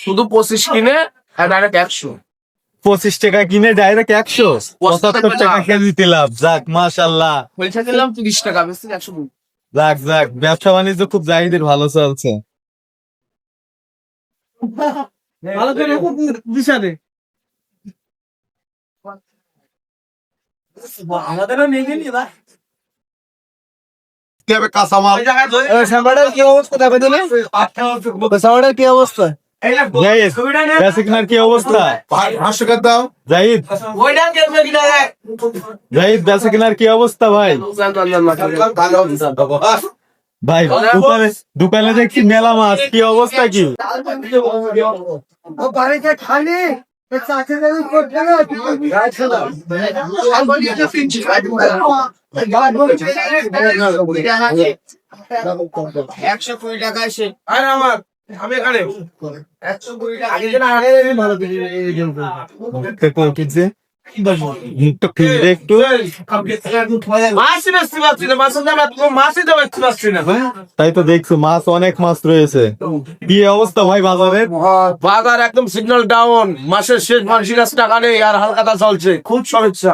শুধু 25 কিনে আর ডাইরেক্ট 100। 25 টাকা কিনে ডাইরেক্ট 100, 75 টাকা কেজিতে লাভ। যাক মাশাআল্লাহ। পয়সা দিলাম 30 টাকা, বেশি 100। যাক যাক, ব্যবসা বাণিজ্য খুব জাহিদের ভালো চলছে। ভালো করে দিশারে আমাদেরও নিয়ে গেলি ভাই। কাঁচামাল সামবাড়ার কি অবস্থা দেবে দিলে? সামবাড়ার কি অবস্থা? জাহিদ, বেচা কেনার কি অবস্থা? 500 টাকা দাও। জাহিদ, ওইটা কেমনে কিনা রে? জাহিদ, বেচা কেনার কি অবস্থা ভাই? ভাই দোকানে দেখছি মেলা মাছ, কি অবস্থা কি? ও বাড়িতে খালি চাকরি করতে না। 120 টাকা এসে আরে আমার, আমি এখানে 120 টাকা আগে না আগে ভালো মুখটা খুলবে একটু। মাছই বেশি পাচ্ছি না, মাছের দাম এত, মাছই তো বেশি পাচ্ছি না। তাই তো দেখছো, মাছ অনেক মাছ রয়েছে। কি অবস্থা ভাই বাজারের? বাজার একদম সিগন্যাল ডাউন, মাসের শেষ, মানুষের কাছে টাকা নেই আর হালকাতা চলছে, খুব সমস্যা।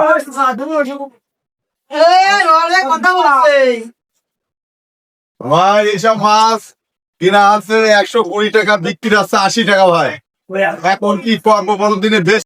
কথা বলছে ভাই এসব মাছ কিনা আছে 120 টাকা, বিক্রি আছে 80 টাকা ভাই। এখন কি করবো বলো দিনে বেশ